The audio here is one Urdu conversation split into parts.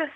10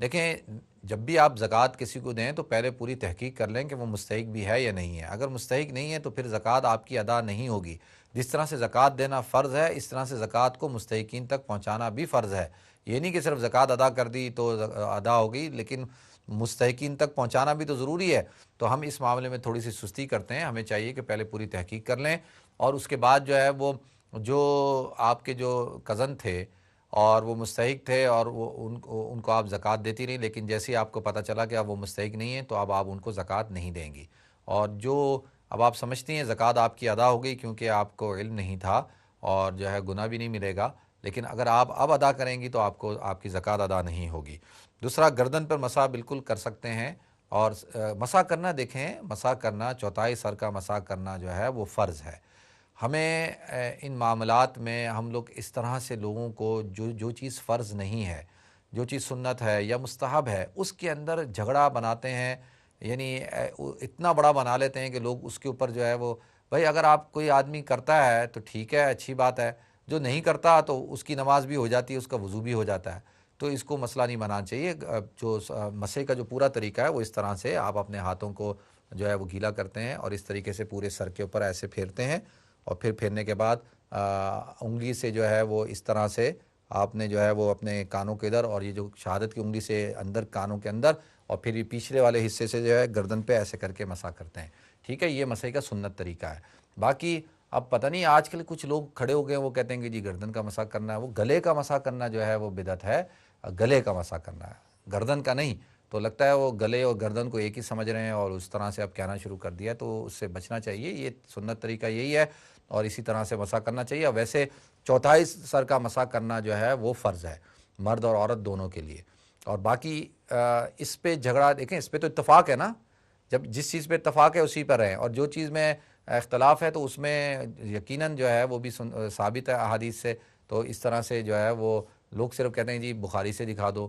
دیکھیں جب بھی آپ زکوٰۃ کسی کو دیں تو پہلے پوری تحقیق کر لیں کہ وہ مستحق بھی ہے یا نہیں ہے. اگر مستحق نہیں ہے تو پھر زکوٰۃ آپ کی ادا نہیں ہوگی. جس طرح سے زکوٰۃ دینا فرض ہے اس طرح سے زکوٰۃ کو مستحقین تک پہنچانا بھی فرض ہے. یہ نہیں کہ صرف زکوٰۃ ادا کر دی تو ادا ہو گئی، لیکن مستحقین تک پہنچانا بھی تو ضروری ہے. تو ہم اس معاملے میں تھوڑی سی سستی کرتے ہیں. ہمیں چاہیے کہ پہلے پوری تحقیق کر لیں اور اس کے بعد جو ہے وہ جو آپ کے جو کزن تھے اور وہ مستحق تھے اور وہ ان کو آپ زکوٰۃ دیتی رہی، لیکن جیسے ہی آپ کو پتہ چلا کہ اب وہ مستحق نہیں ہیں تو اب آپ ان کو زکوٰۃ نہیں دیں گی. اور جو اب آپ سمجھتی ہیں زکوٰۃ آپ کی ادا ہو گئی کیونکہ آپ کو علم نہیں تھا اور جو ہے گناہ بھی نہیں ملے گا، لیکن اگر آپ اب ادا کریں گی تو آپ کی زکوٰۃ ادا نہیں ہوگی. دوسرا، گردن پر مسح بالکل کر سکتے ہیں. اور مسح کرنا، دیکھیں مسح کرنا، چوتھائی سر کا مسح کرنا جو ہے وہ فرض ہے. ہمیں ان معاملات میں ہم لوگ اس طرح سے لوگوں کو جو چیز فرض نہیں ہے، جو چیز سنت ہے یا مستحب ہے، اس کے اندر جھگڑا بناتے ہیں. یعنی اتنا بڑا بنا لیتے ہیں کہ لوگ اس کے اوپر جو ہے وہ، بھائی اگر آپ کوئی آدمی کرتا ہے تو ٹھیک ہے، اچھی بات ہے، جو نہیں کرتا تو اس کی نماز بھی ہو جاتی ہے، اس کا وضو بھی ہو جاتا ہے. تو اس کو مسئلہ نہیں بنانا چاہیے. جو مسح کا جو پورا طریقہ ہے وہ اس طرح سے آپ اپنے ہاتھوں کو جو ہے وہ گیلا کرتے ہیں اور اس طریقے سے پورے سر کے اوپر ایسے پھیرتے ہیں، اور پھر پھیرنے کے بعد انگلی سے جو ہے وہ اس طرح سے آپ نے جو ہے وہ اپنے کانوں کے ادھر، اور یہ جو شہادت کی انگلی سے اندر کانوں کے اندر، اور پھر یہ پچھلے والے حصے سے جو ہے گردن پہ ایسے کر کے مسح کرتے ہیں. ٹھیک ہے، یہ مسح کا سنت طریقہ ہے. باقی اب پتہ نہیں آج کل کچھ لوگ کھڑے ہو گئے، وہ کہتے ہیں کہ جی گردن کا مسح کرنا ہے. وہ گلے کا مسح کرنا جو ہے وہ بدعت ہے. گلے کا مسح کرنا ہے، گردن کا نہیں. تو لگتا ہے وہ گلے اور گردن کو ایک ہی سمجھ رہے ہیں اور اس طرح سے اب کہنا شروع کر دیا، تو اس سے بچنا چاہیے. یہ سنت طریقہ یہی ہے اور اسی طرح سے مسح کرنا چاہیے. ویسے چوتھائی سر کا مسح کرنا جو ہے وہ فرض ہے مرد اور عورت دونوں کے لیے. اور باقی اس پہ جھگڑا، دیکھیں اس پہ تو اتفاق ہے نا، جب جس چیز پہ اتفاق ہے اسی پر رہیں، اور جو چیز میں اختلاف ہے تو اس میں یقیناً جو ہے وہ بھی ثابت ہے احادیث سے. تو اس طرح سے جو ہے وہ لوگ صرف کہتے ہیں جی بخاری سے دکھا دو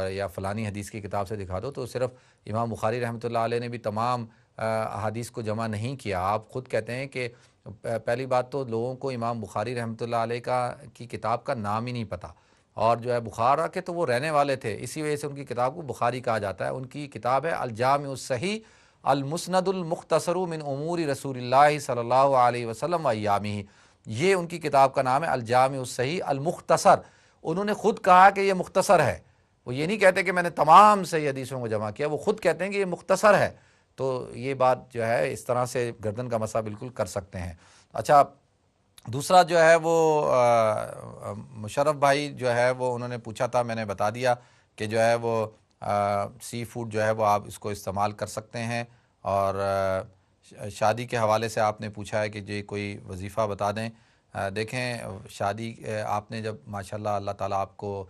یا فلانی حدیث کی کتاب سے دکھا دو. تو صرف امام بخاری رحمۃ اللہ علیہ نے بھی تمام احادیث کو جمع نہیں کیا. آپ خود کہتے ہیں کہ پہلی بات تو لوگوں کو امام بخاری رحمۃ اللہ علیہ کی کتاب کا نام ہی نہیں پتہ، اور جو ہے بخارا کے تو وہ رہنے والے تھے، اسی وجہ سے ان کی کتاب کو بخاری کہا جاتا ہے. ان کی کتاب ہے الجامع الصحیح المسند المختصر من امور رسول اللہ صلی اللہ علیہ وسلم و ایامہ. یہ ان کی کتاب کا نام ہے الجامع الصحیح المختصر. انہوں نے خود کہا کہ یہ مختصر ہے. وہ یہ نہیں کہتے کہ میں نے تمام صحیح حدیثوں کو جمع کیا، وہ خود کہتے ہیں کہ یہ مختصر ہے. تو یہ بات جو ہے اس طرح سے گردن کا مسح بالکل کر سکتے ہیں. اچھا، دوسرا جو ہے وہ مشرف بھائی جو ہے وہ انہوں نے پوچھا تھا، میں نے بتا دیا کہ جو ہے وہ سی فوڈ جو ہے وہ آپ اس کو استعمال کر سکتے ہیں. اور شادی کے حوالے سے آپ نے پوچھا ہے کہ جی کوئی وظیفہ بتا دیں. دیکھیں شادی آپ نے جب ماشاءاللہ اللہ تعالیٰ آپ کو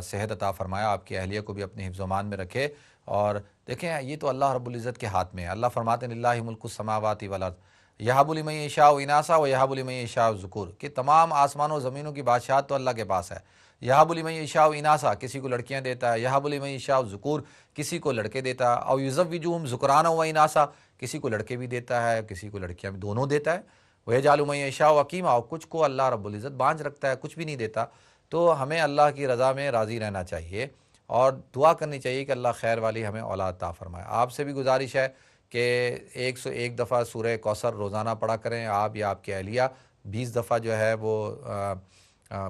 صحت عطا فرمایا، آپ کی اہلیہ کو بھی اپنے حفظ و امان میں رکھے. اور دیکھیں یہ تو اللہ رب العزت کے ہاتھ میں ہے. اللہ فرماتے ہیں للہ ملک السماوات والارض یہب لمن یشاء اناثا و یہب لمن یشاء الذکور، کہ تمام آسمانوں و زمینوں کی بادشاہت تو اللہ کے پاس ہے. یہب لمن یشاء اناثا، کسی کو لڑکیاں دیتا ہے. یہب لمن یشاء الذکور، کسی کو لڑکے دیتا ہے. او یزوجہم ذکرانا و اناثا، کسی کو لڑکے بھی دیتا ہے کسی کو لڑکیاں بھی، دونوں دیتا ہے. ویجعل من یشاء عقیما، اور کچھ کو اللہ رب العزت بانجھ رکھتا ہے، کچھ بھی نہیں دیتا. تو ہمیں اللہ کی رضا میں راضی رہنا چاہیے اور دعا کرنی چاہیے کہ اللہ خیر والی ہمیں اولاد عطا فرمائے. آپ سے بھی گزارش ہے کہ 101 دفعہ سورہ کوثر روزانہ پڑھا کریں آپ یا آپ کے اہلیہ. 20 دفعہ جو ہے وہ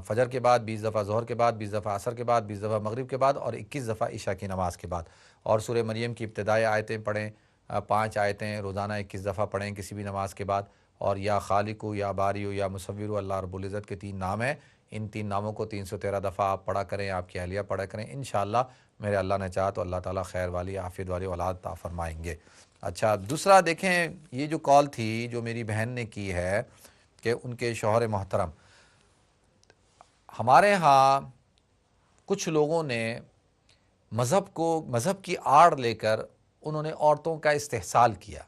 فجر کے بعد، 20 دفعہ ظہر کے بعد، 20 دفعہ عصر کے بعد، 20 دفعہ مغرب کے بعد، اور 21 دفعہ عشاء کی نماز کے بعد. اور سورہ مریم کی ابتدائی آیتیں پڑھیں، 5 آیتیں روزانہ 21 دفعہ پڑھیں کسی بھی نماز کے بعد. اور یا خالق یا باری یا مصور، اللہ رب العزت کے 3 نام ہیں. ان 3 ناموں کو 313 دفعہ آپ پڑھا کریں، آپ کی اہلیہ پڑھا کریں. انشاءاللہ میرے اللہ نے چاہا تو اللہ تعالیٰ خیر والی عافیت والی اولاد عطا فرمائیں گے. اچھا، دوسرا دیکھیں یہ جو کال تھی جو میری بہن نے کی ہے کہ ان کے شوہر محترم، ہمارے ہاں کچھ لوگوں نے مذہب کی آڑ لے کر انہوں نے عورتوں کا استحصال کیا،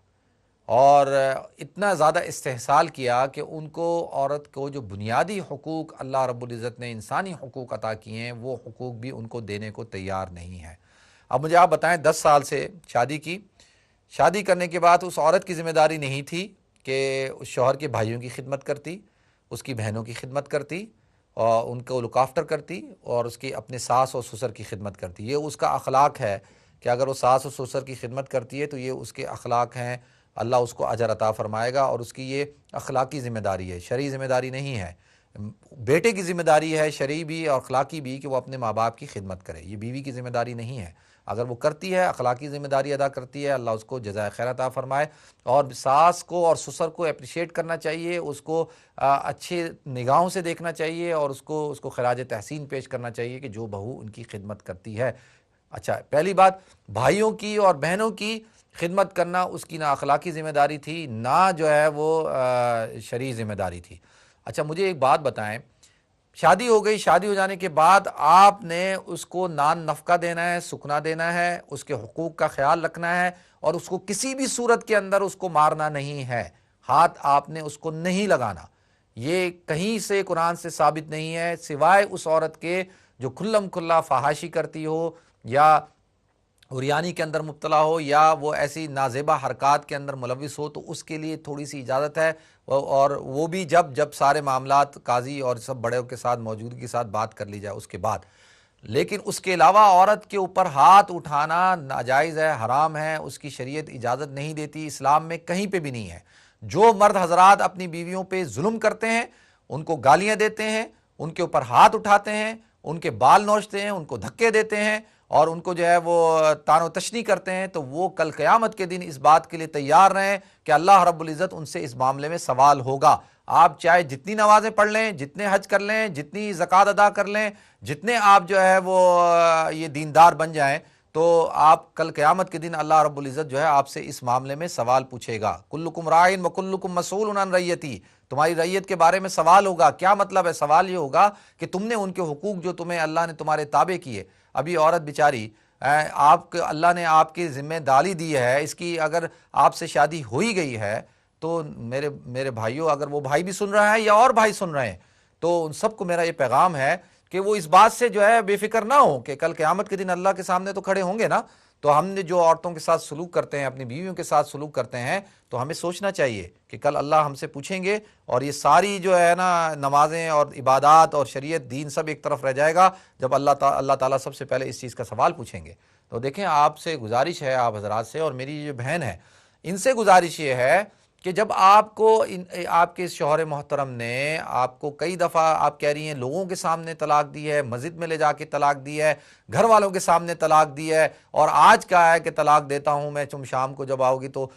اور اتنا زیادہ استحصال کیا کہ ان کو عورت کو جو بنیادی حقوق اللہ رب العزت نے انسانی حقوق عطا کیے ہیں وہ حقوق بھی ان کو دینے کو تیار نہیں ہے. اب مجھے آپ بتائیں 10 سال سے شادی کی، شادی کرنے کے بعد اس عورت کی ذمہ داری نہیں تھی کہ اس شوہر کے بھائیوں کی خدمت کرتی، اس کی بہنوں کی خدمت کرتی ان کو لک آفٹر کرتی اور اس کی اپنے ساس اور سسر کی خدمت کرتی. یہ اس کا اخلاق ہے کہ اگر وہ ساس اور سسر کی خدمت کرتی ہے تو یہ اس کے اخلاق ہیں, اللہ اس کو اجر عطا فرمائے گا, اور اس کی یہ اخلاقی ذمہ داری ہے, شرعی ذمہ داری نہیں ہے. بیٹے کی ذمہ داری ہے شرعی بھی اور اخلاقی بھی کہ وہ اپنے ماں باپ کی خدمت کرے, یہ بیوی کی ذمہ داری نہیں ہے. اگر وہ کرتی ہے, اخلاقی ذمہ داری ادا کرتی ہے, اللہ اس کو جزائے خیر عطا فرمائے. اور ساس کو اور سسر کو اپریشیٹ کرنا چاہیے, اس کو اچھے نگاہوں سے دیکھنا چاہیے, اور اس کو خراج تحسین پیش کرنا چاہیے کہ جو بہو ان کی خدمت کرتی ہے. اچھا, پہلی بات, بھائیوں کی اور بہنوں کی خدمت کرنا اس کی نہ اخلاقی ذمہ داری تھی, نہ جو ہے وہ شرعی ذمہ داری تھی. اچھا, مجھے ایک بات بتائیں, شادی ہو گئی, شادی ہو جانے کے بعد آپ نے اس کو نان نفقہ دینا ہے, سکنا دینا ہے, اس کے حقوق کا خیال رکھنا ہے, اور اس کو کسی بھی صورت کے اندر اس کو مارنا نہیں ہے, ہاتھ آپ نے اس کو نہیں لگانا. یہ کہیں سے قرآن سے ثابت نہیں ہے, سوائے اس عورت کے جو کھلم کھلا فحاشی کرتی ہو, یا عریانی کے اندر مبتلا ہو, یا وہ ایسی نازیبہ حرکات کے اندر ملوث ہو, تو اس کے لیے تھوڑی سی اجازت ہے, اور وہ بھی جب سارے معاملات قاضی اور سب بڑوں کے ساتھ موجودگی کے ساتھ بات کر لی جائے اس کے بعد. لیکن اس کے علاوہ عورت کے اوپر ہاتھ اٹھانا ناجائز ہے, حرام ہے, اس کی شریعت اجازت نہیں دیتی, اسلام میں کہیں پہ بھی نہیں ہے. جو مرد حضرات اپنی بیویوں پہ ظلم کرتے ہیں, ان کو گالیاں دیتے ہیں, ان کے اوپر ہاتھ اٹھاتے ہیں, ان کے بال نوچتے ہیں, ان کو دھکے دیتے ہیں, اور ان کو جو ہے وہ تان و تشنی کرتے ہیں, تو وہ کل قیامت کے دن اس بات کے لیے تیار رہیں کہ اللہ رب العزت ان سے اس معاملے میں سوال ہوگا. آپ چاہے جتنی نمازیں پڑھ لیں, جتنے حج کر لیں, جتنی زکوٰۃ ادا کر لیں, جتنے آپ جو ہے وہ یہ دیندار بن جائیں, تو آپ کل قیامت کے دن اللہ رب العزت جو ہے آپ سے اس معاملے میں سوال پوچھے گا. کلکم راعٍ وکلکم مسئول عن رعیتہ, تمہاری ریت کے بارے میں سوال ہوگا. کیا مطلب ہے؟ سوال یہ ہوگا کہ تم نے ان کے حقوق جو تمہیں اللہ نے تمہارے تابع کیے, ابھی عورت بیچاری آپ کو اللہ نے آپ کی ذمہ داری دی ہے, اس کی اگر آپ سے شادی ہو ہی گئی ہے, تو میرے بھائیوں, اگر وہ بھائی بھی سن رہا ہے یا اور بھائی سن رہے ہیں, تو ان سب کو میرا یہ پیغام ہے کہ وہ اس بات سے جو ہے بے فکر نہ ہو کہ کل قیامت کے دن اللہ کے سامنے تو کھڑے ہوں گے نا. تو ہم نے جو عورتوں کے ساتھ سلوک کرتے ہیں, اپنی بیویوں کے ساتھ سلوک کرتے ہیں, تو ہمیں سوچنا چاہیے کہ کل اللہ ہم سے پوچھیں گے, اور یہ ساری جو ہے نا نمازیں اور عبادات اور شریعت دین سب ایک طرف رہ جائے گا جب اللہ تعالیٰ سب سے پہلے اس چیز کا سوال پوچھیں گے. تو دیکھیں, آپ سے گزارش ہے, آپ حضرات سے, اور میری جو بہن ہے ان سے گزارش یہ ہے کہ جب آپ کو آپ کے شوہر محترم نے آپ کو کئی دفعہ, آپ کہہ رہی ہیں, لوگوں کے سامنے طلاق دی ہے, مسجد میں لے جا کے طلاق دی ہے, گھر والوں کے سامنے طلاق دی ہے, اور آج کہا ہے کہ طلاق دیتا ہوں میں, تم شام کو جب آؤ گی, تو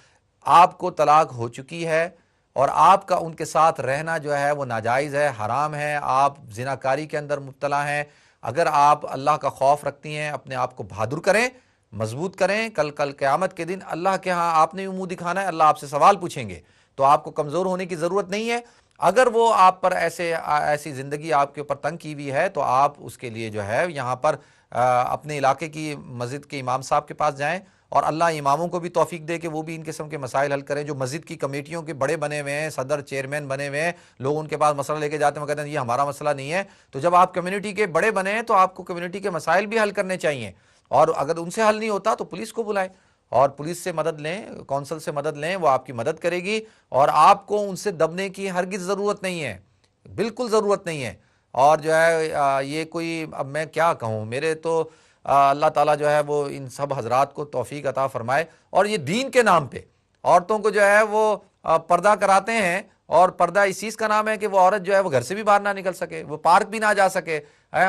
آپ کو طلاق ہو چکی ہے, اور آپ کا ان کے ساتھ رہنا جو ہے وہ ناجائز ہے, حرام ہے, آپ زناکاری کے اندر مبتلا ہیں. اگر آپ اللہ کا خوف رکھتی ہیں, اپنے آپ کو بہادر کریں, مضبوط کریں, کل قیامت کے دن اللہ کے ہاں آپ نے منہ دکھانا ہے, اللہ آپ سے سوال پوچھیں گے. تو آپ کو کمزور ہونے کی ضرورت نہیں ہے. اگر وہ آپ پر ایسی زندگی آپ کے اوپر تنگ کی ہوئی ہے, تو آپ اس کے لیے جو ہے یہاں پر اپنے علاقے کی مسجد کے امام صاحب کے پاس جائیں, اور اللہ اماموں کو بھی توفیق دے کہ وہ بھی ان قسم کے مسائل حل کریں. جو مسجد کی کمیٹیوں کے بڑے بنے ہوئے ہیں, صدر چیئرمین بنے ہوئے ہیں, لوگ ان کے پاس مسئلہ لے کے جاتے ہیں, وہ کہتے ہیں یہ ہمارا مسئلہ نہیں ہے. تو جب آپ کمیونٹی کے بڑے بنے ہیں, تو آپ کو کمیونٹی کے مسائل بھی حل کرنے چاہیے, اور اگر ان سے حل نہیں ہوتا تو پولیس کو بلائیں, اور پولیس سے مدد لیں, کونسل سے مدد لیں, وہ آپ کی مدد کرے گی. اور آپ کو ان سے دبنے کی ہرگز ضرورت نہیں ہے, بالکل ضرورت نہیں ہے. اور جو ہے یہ کوئی, اب میں کیا کہوں, میرے تو اللہ تعالیٰ جو ہے وہ ان سب حضرات کو توفیق عطا فرمائے. اور یہ دین کے نام پہ عورتوں کو جو ہے وہ پردہ کراتے ہیں, اور پردہ اس چیز کا نام ہے کہ وہ عورت جو ہے وہ گھر سے بھی باہر نہ نکل سکے, وہ پارک بھی نہ جا سکے,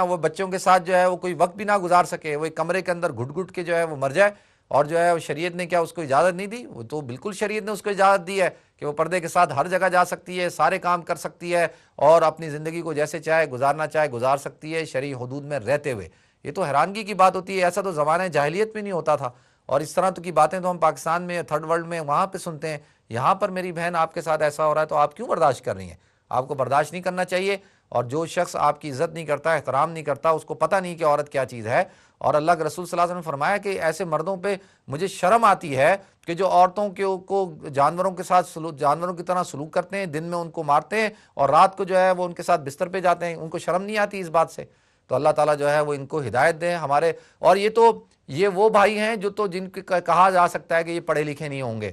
وہ بچوں کے ساتھ جو ہے وہ کوئی وقت بھی نہ گزار سکے, وہ ایک کمرے کے اندر گھٹ گھٹ کے جو ہے وہ مر جائے. اور جو ہے شریعت نے کیا اس کو اجازت نہیں دی؟ وہ تو بالکل شریعت نے اس کو اجازت دی ہے کہ وہ پردے کے ساتھ ہر جگہ جا سکتی ہے, سارے کام کر سکتی ہے, اور اپنی زندگی کو جیسے چاہے گزارنا چاہے گزار سکتی ہے, شرعی حدود میں رہتے ہوئے. یہ تو حیرانگی کی بات ہوتی ہے, ایسا تو زمانہ جاہلیت میں نہیں ہوتا تھا. اور اس طرح کی باتیں تو ہم پاکستان میں, تھرڈ ورلڈ میں, وہاں پہ سنتے ہیں. یہاں پر میری بہن آپ کے ساتھ ایسا ہو رہا ہے, تو آپ کیوں برداشت کر رہی ہیں؟ آپ کو برداشت نہیں کرنا چاہیے. اور جو شخص آپ کی عزت نہیں کرتا, احترام نہیں کرتا, اس کو پتہ نہیں کہ عورت کیا چیز ہے. اور اللہ کے رسول صلی اللہ علیہ وسلم نے فرمایا کہ ایسے مردوں پہ مجھے شرم آتی ہے کہ جو عورتوں کو جانوروں کے ساتھ جانوروں کی طرح سلوک کرتے ہیں, دن میں ان کو مارتے ہیں, اور رات کو جو ہے وہ ان کے ساتھ بستر پہ جاتے ہیں. ان کو شرم نہیں آتی اس بات سے. تو اللہ تعالیٰ جو ہے وہ ان کو ہدایت دیں ہمارے. اور یہ وہ بھائی ہیں جو تو جن کا کہا جا سکتا ہے کہ یہ پڑھے لکھے نہیں ہوں گے,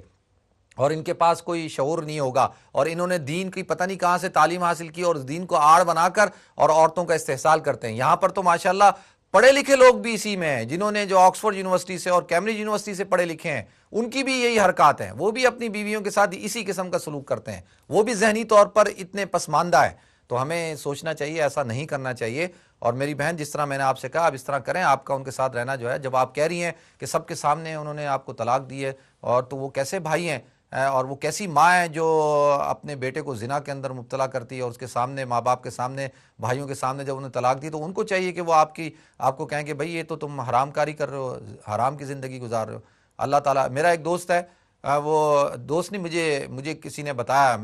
اور ان کے پاس کوئی شعور نہیں ہوگا اور انہوں نے دین کی پتہ نہیں کہاں سے تعلیم حاصل کی اور دین کو آڑ بنا کر اور عورتوں کا استحصال کرتے ہیں. یہاں پر تو ماشاءاللہ پڑھے لکھے لوگ بھی اسی میں ہیں, جنہوں نے جو آکسفورڈ یونیورسٹی سے اور کیمبرج یونیورسٹی سے پڑھے لکھے ہیں, ان کی بھی یہی حرکات ہیں, وہ بھی اپنی بیویوں کے ساتھ اسی قسم کا سلوک کرتے ہیں, وہ بھی ذہنی طور پر اتنے پسماندہ ہیں. تو ہمیں سوچنا چاہیے, ایسا نہیں کرنا چاہیے. اور میری بہن, جس طرح میں نے آپ سے کہا آپ اس طرح کریں, آپ کا ان کے ساتھ رہنا جو ہے, جب آپ کہہ رہی ہیں کہ سب کے سامنے انہوں نے آپ کو طلاق دی ہے, اور تو وہ کیسے بھائی ہیں اور وہ کیسی ماں ہے جو اپنے بیٹے کو زنا کے اندر مبتلا کرتی ہے, اور اس کے سامنے ماں باپ کے سامنے, بھائیوں کے سامنے جب انہیں طلاق دی, تو ان کو چاہیے کہ وہ آپ کو کہیں کہ بھئی یہ تو تم حرام کاری کر رہے ہو, حرام کی زندگی گزار رہے ہو. اللہ تعالیٰ, میرا ایک دوست ہے, وہ دوست نہیں, مجھے کسی نے بتایا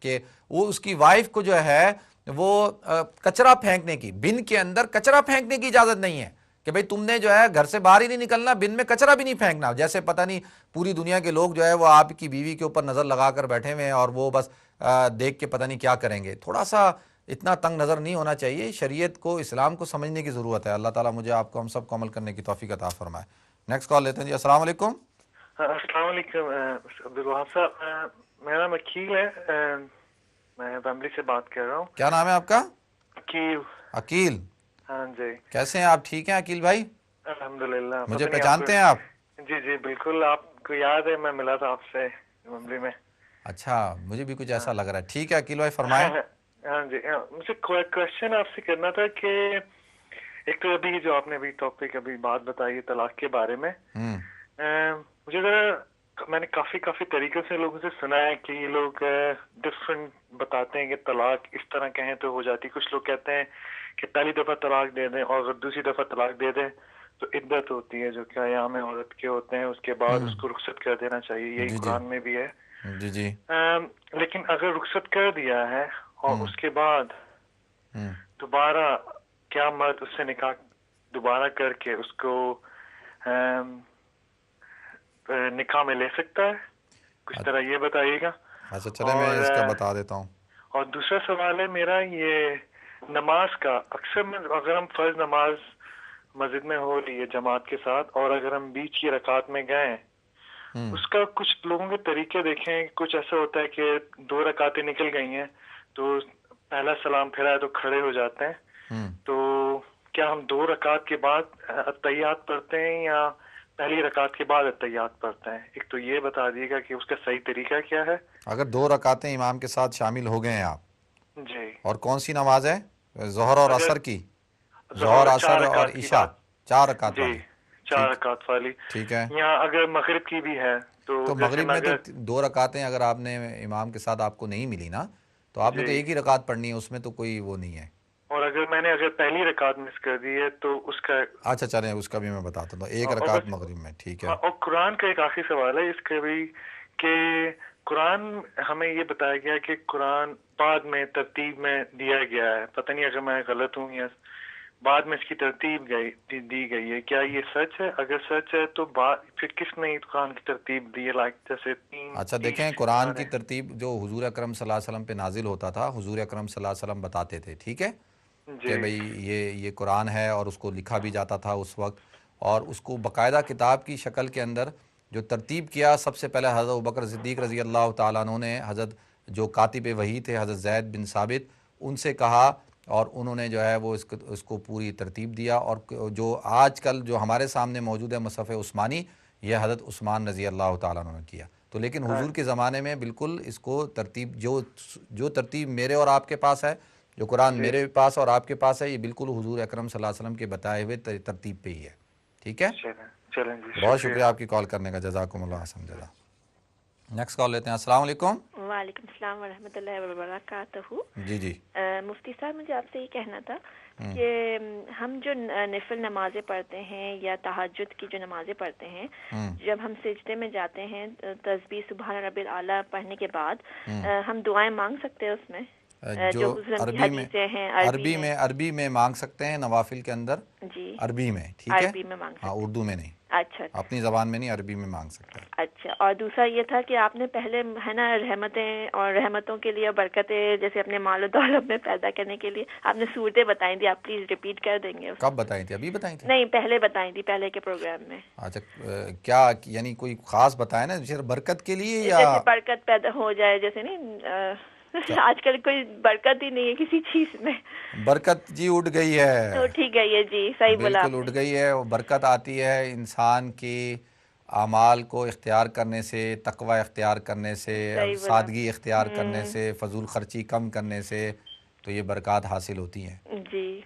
کہ وہ اس کی وائف کو جو ہے وہ کچرا پھینکنے کی, بن کے اندر کچرا پھینکنے کی اجازت نہیں ہے کہ بھئی تم نے جو ہے گھر سے باہر ہی نہیں نکلنا, بن میں کچرا بھی نہیں پھینکنا. جیسے پتہ نہیں پوری دنیا کے لوگ جو ہے وہ آپ کی بیوی کے اوپر نظر لگا کر بیٹھے ہوئے ہیں اور وہ بس دیکھ کے پتہ نہیں کیا کریں گے. تھوڑا سا اتنا تنگ نظر نہیں ہونا چاہیے, شریعت کو, اسلام کو سمجھنے کی ضرورت ہے. اللہ تعالیٰ مجھے آپ کو ہم سب کو عمل کرنے کی توفیق عطا فرمائے. نیکسٹ کال لیتے ہیں جی. السلام علیکم. السلام علیکم عبدالوہاب صاحب, میرا نام عقیل ہے, میں فیملی سے بات کر رہا ہوں. کیا نام ہے آپ کا؟ عقیل. ہاں جی. کیسے ہیں آپ؟ ٹھیک ہیں عقیل بھائی؟ الحمدللہ. مجھے پہچانتے ہیں آپ؟ جی جی بالکل, آپ کو یاد ہے میں ملا تھا آپ سے فیملی میں. اچھا, مجھے بھی کچھ ایسا لگ رہا ہے. ٹھیک ہے عقیل بھائی, فرمائیں. ہاں جی, مجھے کوشچن آپ سے کرنا تھا کہ ایک تو ابھی جو آپ نے ابھی ٹاپک ابھی بات بتائی ہے طلاق کے بارے میں, مجھے ذرا, میں نے کافی طریقے سے لوگوں سے سنا ہے کہ یہ لوگ ڈفرینٹ بتاتے ہیں کہ طلاق اس طرح کہیں تو ہو جاتی. کچھ لوگ کہتے ہیں کہ پہلی دفعہ طلاق دے دیں اور دوسری دفعہ طلاق دے دیں تو عدت ہوتی ہے, جو کہ ایام عورت کے ہوتے ہیں, اس کے بعد اس کو رخصت کر دینا چاہیے. یہی قرآن میں بھی ہے. جی جی. لیکن اگر رخصت کر دیا ہے اور اس کے بعد دوبارہ کیا مرد اس سے نکاح دوبارہ کر کے اس کو نکاح میں لے سکتا ہے؟ کچھ طرح یہ بتائیے گا. اچھا چلے میں اس کا بتا دیتا ہوں. اور دوسرا سوال ہے میرا یہ نماز کا. اکثر اگر ہم فرض نماز مسجد میں ہو رہی ہے جماعت کے ساتھ, اور اگر ہم بیچ کی رکعت میں گئے, اس کا کچھ لوگوں کے طریقے دیکھیں. کچھ ایسا ہوتا ہے کہ 2 رکعتیں نکل گئی ہیں تو پہلا سلام پھیرا ہے تو کھڑے ہو جاتے ہیں. تو کیا ہم 2 رکعت کے بعد اتحیات پڑھتے ہیں یا پہلی رکعت کے بعد اتحیات پڑھتے ہیں؟ ایک تو یہ بتا دیے گا کہ اس کا صحیح طریقہ کیا ہے. اگر 2 رکعتیں امام کے ساتھ شامل ہو گئے ہیں آپ, جی, اور کون سی نماز ہے؟ ظہر اور عصر کی, ظہر عصر اور عشاء 4 رکعت والی. 4 رکعت والی, ٹھیک ہے. یا اگر مغرب کی بھی ہے تو مغرب میں تو 2 رکعتیں اگر آپ نے امام کے ساتھ آپ کو نہیں ملی نا, تو آپ نے تو ایک ہی رکعت پڑھنی ہے, اس میں تو کوئی وہ نہیں ہے. اور اگر میں نے پہلی رکعت مس کر دی ہے تو اس کا, اچھا چلیں اس کا بھی میں بتاتا ہوں. 1 رکعت مغرب میں, ٹھیک ہے. اور قرآن کا ایک آخری سوال ہے اس کا بھی, کہ قرآن ہمیں یہ بتایا گیا کہ قرآن بعد میں ترتیب میں دیا گیا ہے. پتہ نہیں اگر میں غلط ہوں یا بعد میں اس کی ترتیب دی گئی ہے, کیا یہ سچ ہے؟ اگر سچ ہے تو پھر کس نے قرآن کی ترتیب دی ہے؟ جیسے 3. اچھا دیکھیں, قرآن کی ترتیب جو حضور اکرم صلی اللہ علیہ وسلم پہ نازل ہوتا تھا, حضور اکرم صلی اللہ علیہ وسلم بتاتے تھے, ٹھیک ہے, کہ بھئی یہ قرآن ہے, اور اس کو لکھا بھی جاتا تھا اس وقت, اور اس کو باقاعدہ کتاب کی شکل کے اندر جو ترتیب کیا, سب سے پہلے حضرت ابوبکر صدیق رضی اللہ تعالیٰ عنہ نے حضرت جو کاتب وحی تھے حضرت زید بن ثابت, ان سے کہا, اور انہوں نے جو ہے وہ اس کو پوری ترتیب دیا. اور جو آج کل جو ہمارے سامنے موجود ہے مصحف عثمانی, یہ حضرت عثمان رضی اللہ تعالیٰ عنہ نے کیا. تو لیکن حضور کے زمانے میں بالکل اس کو ترتیب, جو ترتیب میرے اور آپ کے پاس ہے, جو قرآن میرے پاس اور آپ کے پاس ہے, یہ بالکل حضور اکرم صلی اللہ علیہ وسلم کے بتائے ہوئے ترتیب پہ ہی ہے. ٹھیک ہے, بہت شکریہ آپ کی کال کرنے کا, جزاکم اللہ حسن جزا. نیکسٹ کال لیتے ہیں. السلام علیکم. وعلیکم السلام ورحمۃ اللہ وبرکاتہ. جی جی. مفتی صاحب, مجھے آپ سے یہ کہنا تھا کہ ہم جو نفل نمازیں پڑھتے ہیں یا تہجد کی جو نمازیں پڑھتے ہیں, جب ہم سجدے میں جاتے ہیں تسبیح سبحان ربی الاعلیٰ پڑھنے کے بعد, ہم دعائیں مانگ سکتے ہیں اس میں؟ جو حضور کی حدیثیں ہیں عربی میں مانگ سکتے ہیں نوافل کے اندر، جی عربی میں، ٹھیک ہے، عربی میں مانگ سکتے ہاں اردو میں نہیں، اچھا اپنی زبان میں نہیں، عربی میں مانگ سکتے ہیں۔ اچھا، اور دوسرا یہ تھا کہ آپ نے پہلے ہے نا رحمتیں اور رحمتوں کے لیے برکتیں جیسے اپنے مال و دولت میں پیدا کرنے کے لیے آپ نے صورتیں بتائی تھی، آپ پلیز ریپیٹ کر دیں گے؟ کب بتائی تھی؟ ابھی بتائی تھی؟ نہیں، پہلے بتائی تھی، پہلے کے پروگرام میں۔ اچھا، کیا یعنی کوئی خاص بتائے نا صرف برکت کے لیے یا جیسے برکت پیدا ہو جائے، جیسے نہیں آج کل کوئی برکت ہی نہیں ہے کسی چیز میں۔ برکت جی اٹھ گئی ہے، تو ٹھیک ہے، یہ جی صحیح بولا بالکل اٹھ گئی ہے۔ وہ برکت آتی ہے انسان کی اعمال کو اختیار کرنے سے، تقوی اختیار کرنے سے، سادگی اختیار کرنے سے، فضول خرچی کم کرنے سے، تو یہ برکات حاصل ہوتی ہیں۔ جی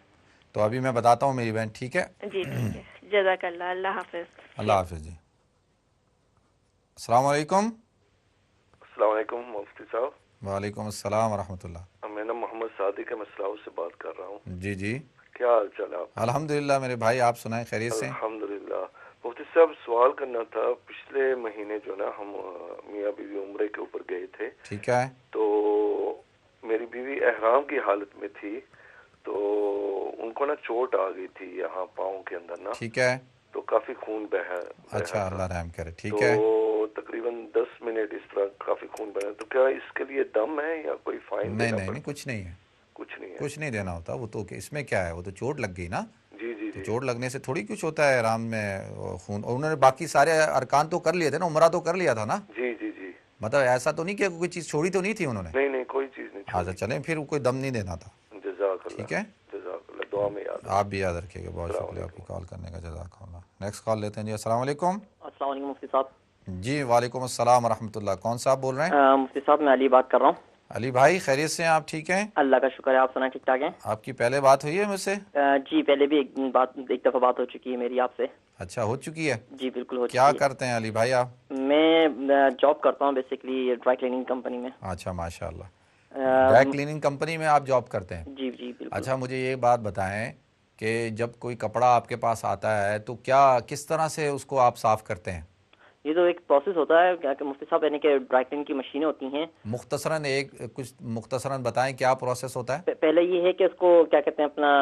تو ابھی میں بتاتا ہوں میری بہن، ٹھیک ہے؟ جی ٹھیک ہے، جزاک اللہ، اللہ حافظ۔ اللہ حافظ جی۔ السلام علیکم۔ السلام علیکم مفتی صاحب۔ وعلیکم السلام ورحمۃ اللہ۔ میں نام محمد صادق ہے، میں سلاؤ سے بات کر رہا ہوں۔ جی جی، کیا حال چال ہے آپ؟ الحمدللہ میرے بھائی، آپ سنائیں خیریت سے؟ الحمدللہ۔ مفتی صاحب سوال کرنا تھا، پچھلے مہینے جو نا ہم میاں بیوی عمرے کے اوپر گئے تھے، ٹھیک ہے، تو میری بیوی احرام کی حالت میں تھی، تو ان کو نا چوٹ آ گئی تھی یہاں پاؤں کے اندر نا، ٹھیک ہے، تو کافی خون بہا۔ اچھا، اللہ رحم کرے، ٹھیک ہے۔ تو تقریباً 10 منٹ اس طرح کافی خون بہا، تو کیا اس کے لیے دم ہے یا کوئی فائن؟ نہیں، کچھ نہیں ہے، کچھ نہیں ہے، کچھ نہیں دینا ہوتا وہ تو، کہ اس میں کیا ہے، وہ تو چوٹ لگ گئی نا، جی جی تو جی چوٹ لگنے سے تھوڑی کچھ ہوتا ہے احرام میں خون، اور انہوں نے باقی سارے ارکان تو کر لیے تھے نا، عمرہ تو کر لیا تھا نا، جی جی جی، مطلب ایسا تو نہیں کہ کوئی چیز چھوڑی تو نہیں تھی انہوں نے؟ نہیں کوئی چیز نہیں ہاں چلیں پھر کوئی دم نہیں دینا تھا، جزاک اللہ، ٹھیک ہے، جزاک اللہ، دعا میں یاد آپ بھی یاد رکھیے گا۔ بہت شکریہ آپ کی کال کرنے کا، جزاک اللہ۔ نیکسٹ کال لیتے ہیں جی۔ السلام علیکم۔ السلام علیکم مفتی صاحب۔ جی وعلیکم السلام ورحمۃ اللہ۔ کون صاحب بول رہے ہیں؟ مفتی صاحب میں علی بات کر رہا ہوں۔ علی بھائی خیریت سے ہیں آپ؟ ٹھیک ہیں، اللہ کا شکر ہے، آپ سنائیں ٹھیک ٹھاک ہیں؟ آپ کی پہلے بات ہوئی ہے مجھ سے؟ جی پہلے بھی ایک دفعہ بات ہو چکی ہے میری آپ سے۔ اچھا، ہو چکی ہے؟ جی بالکل ہو چکی کیا ہے۔ کرتے ہیں علی بھائی آپ؟ میں جاب کرتا ہوں بیسکلی ڈرائی کلیننگ کمپنی میں۔ اچھا ماشاء اللہ، ڈرائی کلیننگ کمپنی میں آپ جاب کرتے ہیں؟ جی جی بالکل۔ اچھا مجھے یہ بات بتائیں کہ جب کوئی کپڑا آپ کے پاس آتا ہے تو کس طرح سے اس کو آپ صاف کرتے ہیں؟ یہ تو ایک پروسیس ہوتا ہے کہ مفتی صاحب، یعنی کہ ڈرائی کلیننگ کی مشینیں ہوتی ہیں۔ کچھ مختصراً بتائیں کیا پروسیس ہوتا ہے؟ پہلے یہ ہے کہ اس کو کیا کہتے ہیں، اپنا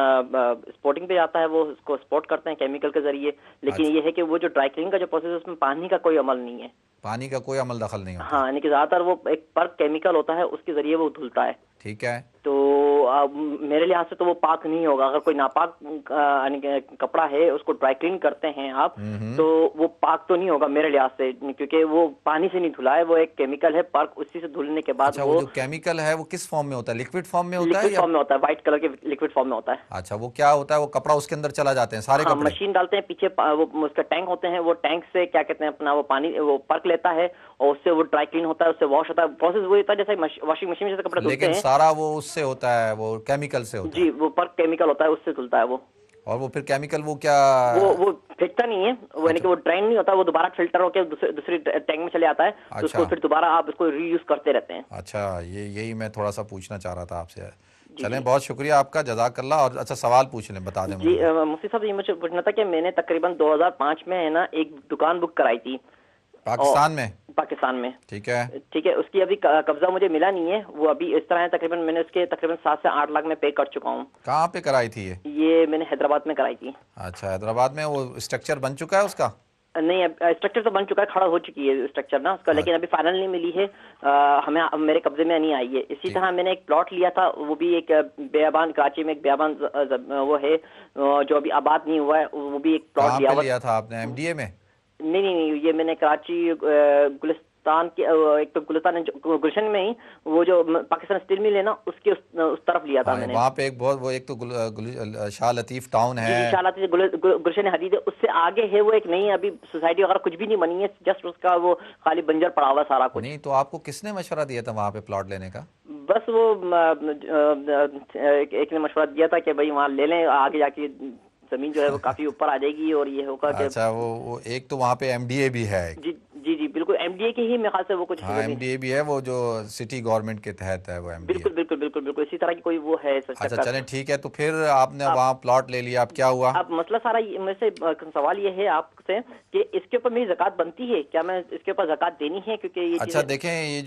اسپوٹنگ پہ جاتا ہے، وہ اس کو اسپوٹ کرتے ہیں کیمیکل کے ذریعے، لیکن یہ ہے کہ وہ جو ڈرائی کلیننگ کا جو پروسیس ہے اس میں پانی کا کوئی عمل نہیں ہے، پانی کا کوئی عمل دخل نہیں ہوتا؟ ہاں، یعنی کہ زیادہ تر وہ ایک پرک کیمیکل ہوتا ہے، اس کے ذریعے وہ دھلتا ہے۔ ٹھیک ہے، تو میرے لحاظ سے تو وہ پاک نہیں ہوگا۔ اگر کوئی ناپاک یعنی کہ کپڑا ہے اس کو ڈرائی کلین کرتے ہیں آپ، تو وہ پاک تو نہیں ہوگا میرے لحاظ سے، کیونکہ وہ پانی سے نہیں دھلا ہے، وہ ایک کیمیکل ہے پرک، اسی سے دھلنے کے بعد اچھا وہ جو کیمیکل ہے وہ کس فارم میں ہوتا ہے؟ لکوڈ فارم میں ہوتا ہے؟ لکوڈ فارم میں ہوتا ہے، وائٹ کلر کے لکوڈ فارم میں ہوتا ہے۔ اچھا وہ کیا ہوتا ہے؟ وہ کپڑا اس کے اندر چلا جاتے ہیں سارے کپڑے؟ مشین ڈالتے ہیں پیچھے، وہ اس کا ٹینک ہوتے ہیں، وہ ٹینک سے کیا کہتے ہیں اپنا وہ پانی وہ پرک لیتا ہے اور اس سے وہ ڈرائی کلین ہوتا ہے، اس سے واش ہوتا ہے۔ پروسیس وہی ہوتا ہے جیسے واشنگ مشین میں جیسے کپڑے دھلتے ہیں، لیکن سارا وہ اس سے ہوتا ہے، وہ کیمیکل سے ہوتا ہے؟ جی وہ پرک کیمیکل ہوتا ہے، اس سے دھلتا ہے وہ۔ اور وہ پھر کیمیکل وہ کیا وہ پھینکتا نہیں ہے، وہ یعنی کہ وہ ڈرین نہیں ہوتا، وہ دوبارہ فلٹر ہو کے دوسری ٹینک میں چلے آتا ہے، تو اس کو پھر دوبارہ آپ اس کو ری یوز کرتے رہتے ہیں۔ اچھا یہی میں تھوڑا سا پوچھنا چاہ رہا تھا آپ سے۔ چلیں بہت شکریہ آپ کا، جزاک اللہ۔ اور اچھا سوال پوچھ لیں، بتا دیں جی مفتی صاحب، یہ مجھے پوچھنا تھا کہ میں نے تقریباً 2005 میں ہے نا ایک دکان بک کرائی تھی پاکستان میں؟ پاکستان میں، ٹھیک ہے، ٹھیک ہے، اس کی ابھی قبضہ مجھے ملا نہیں ہے، وہ ابھی اس طرح ہے، تقریباً میں نے اس کے تقریباً 7 سے 8 لاکھ میں پے کر چکا ہوں۔ کہاں پہ کرائی تھی یہ میں نے حیدرآباد میں کرائی تھی۔ اچھا حیدرآباد میں، وہ اسٹرکچر بن چکا ہے اس کا؟ نہیں، اسٹرکچر تو بن چکا ہے، کھڑا ہو چکی ہے اسٹرکچر نا اس کا، لیکن ابھی فائنل نہیں ملی ہے، ہمیں میرے قبضے میں نہیں آئی ہے۔ اسی طرح میں نے ایک پلاٹ لیا تھا، وہ بھی ایک بیابان، کراچی میں ایک بیابان وہ ہے جو ابھی آباد نہیں ہوا ہے، وہ بھی ایک پلاٹ لیا تھا آپ نے؟ ایم ڈی اے میں؟ نہیں، یہ میں نے کراچی گلستان کے ایک تو گلستان گلشن میں ہی، وہ جو پاکستان اسٹیل مل ہے نا اس کے اس طرف لیا تھا میں نے۔ وہاں پہ ایک بہت، وہ ایک تو شاہ لطیف ٹاؤن ہے، شاہ لطیف گلشن حدید ہے، اس سے آگے ہے وہ ایک نئی ابھی سوسائٹی وغیرہ کچھ بھی نہیں بنی ہے، جسٹ اس کا وہ خالی بنجر پڑا ہوا سارا کچھ۔ نہیں تو آپ کو کس نے مشورہ دیا تھا وہاں پہ پلاٹ لینے کا؟ بس وہ ایک نے مشورہ دیا تھا کہ بھائی وہاں لے لیں، آگے جا کے زمین جو ہے وہ کافی اوپر آ جائے گی اور یہ ہوگا کہ اچھا وہ ایک تو وہاں پہ ایم ڈی اے بھی ہے؟ جی جی بالکل، MDA کے ہی میرے خیال سے وہ کچھ ہاں MDA بھی ہے وہ جو سٹی گورنمنٹ کے تحت ہے وہ MDA. بالکل بالکل بالکل بالکل اسی طرح کی کوئی وہ ہے. اچھا چلیں ٹھیک ہے. تو پھر آپ نے وہاں پلاٹ لے لیا, اب کیا ہوا؟ اب مسئلہ سارا میں سے سوال یہ ہے آپ سے کہ اس کے اوپر میری زکوٰۃ بنتی ہے کیا؟ میں اس کے اوپر زکوٰۃ دینی ہے کیونکہ یہ اچھا دیکھیں یہ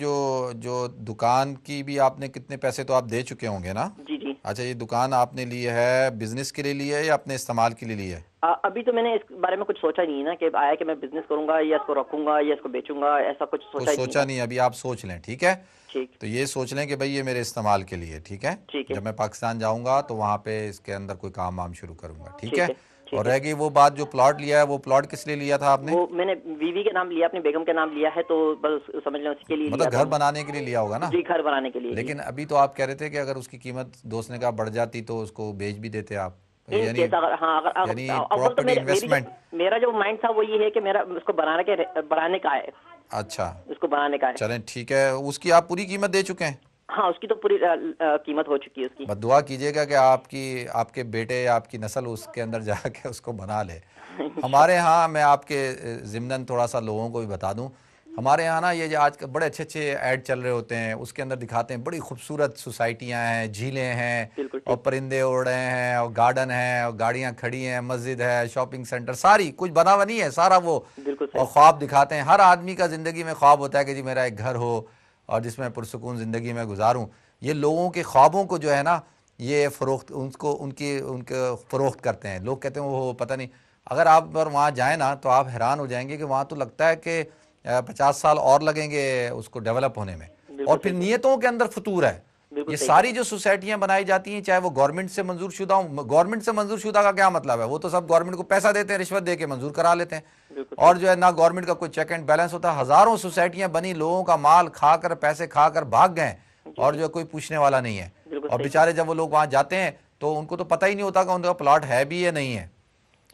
جو دکان کی بھی آپ نے کتنے پیسے تو آپ دے چکے ہوں گے نا؟ جی جی. اچھا یہ دکان آپ نے لی ہے بزنس کے لیے لی ہے یا اپنے استعمال کے لیے لی ہے؟ ابھی تو میں نے اس بارے میں کچھ سوچا نہیں ہے نا کہ آیا کہ میں بزنس کروں گا یا اس کو رکھوں گا یا اس کو بیچوں گا, ایسا کچھ سوچا نہیں. ابھی آپ سوچ لیں ٹھیک ہے. ٹھیک. تو یہ سوچ لیں کہ بھئی یہ میرے استعمال کے لیے ٹھیک ہے. جب میں پاکستان جاؤں گا تو وہاں پہ اس کے اندر کوئی کام وام شروع کروں گا ٹھیک ہے. اور رہ گئی وہ بات جو پلاٹ لیا ہے, وہ پلاٹ کس لیے لیا تھا آپ نے؟ وہ میں نے بیوی کے نام لیا, اپنی بیگم کے نام لیا ہے, تو بس سمجھ لیں اسی کے لیے مطلب گھر بنانے کے لیے لیا ہوگا نا؟ جی گھر بنانے کے لیے. لیکن ابھی تو آپ کہہ رہے تھے کہ اگر اس کی قیمت دوست نے کہا بڑھ جاتی تو اس کو بیچ بھی دیتے آپ, یعنی پراپرٹی انویسٹمنٹ. میرا جو مائنڈ تھا وہ یہ ہے کہ میرا اس کو بنانے کا ہے. اچھا اس کو بنانے کا ہے. چلیں ٹھیک ہے. اس کی آپ پوری قیمت دے چکے ہیں؟ ہاں اس کی تو پوری قیمت ہو چکی ہے اس کی. بس دعا کیجئے گا کہ آپ کے بیٹے یا آپ کی نسل اس کے اندر جا کے اس کو بنا لے. ہمارے ہاں میں آپ کے ضمناً تھوڑا سا لوگوں کو بھی بتا دوں, ہمارے یہاں نا یہ جو آج بڑے اچھے ایڈ چل رہے ہوتے ہیں, اس کے اندر دکھاتے ہیں بڑی خوبصورت سوسائٹیاں ہیں, جھیلیں ہیں اور پرندے اڑ رہے ہیں اور گارڈن ہیں اور گاڑیاں کھڑی ہیں, مسجد ہے, شاپنگ سینٹر, ساری کچھ بنا ہوا نہیں ہے سارا وہ, اور خواب دکھاتے ہیں. ہر آدمی کا زندگی میں خواب ہوتا ہے کہ جی میرا ایک گھر ہو اور جس میں پرسکون زندگی میں گزاروں. یہ لوگوں کے خوابوں کو جو ہے نا یہ فروخت ان کے فروخت کرتے ہیں. لوگ کہتے ہیں وہ پتہ نہیں, اگر آپ پر وہاں جائیں نا تو آپ حیران ہو جائیں گے کہ وہاں تو لگتا ہے کہ 50 سال اور لگیں گے اس کو ڈیولپ ہونے میں. اور پھر نیتوں کے اندر فطور ہے. یہ ساری جو سوسائٹیاں بنائی جاتی ہیں چاہے وہ گورنمنٹ سے منظور شدہ ہوں, گورنمنٹ سے منظور شدہ کا کیا مطلب ہے؟ وہ تو سب گورنمنٹ کو پیسہ دیتے ہیں, رشوت دے کے منظور کرا لیتے ہیں, اور جو ہے نہ گورنمنٹ کا کوئی چیک اینڈ بیلنس ہوتا. ہزاروں سوسائٹیاں بنی, لوگوں کا مال کھا کر پیسے کھا کر بھاگ گئے اور جو کوئی پوچھنے والا نہیں ہے. اور بیچارے جب وہ لوگ وہاں جاتے ہیں تو ان کو تو پتہ ہی نہیں ہوتا کہ ان کا پلاٹ ہے بھی یا نہیں ہے.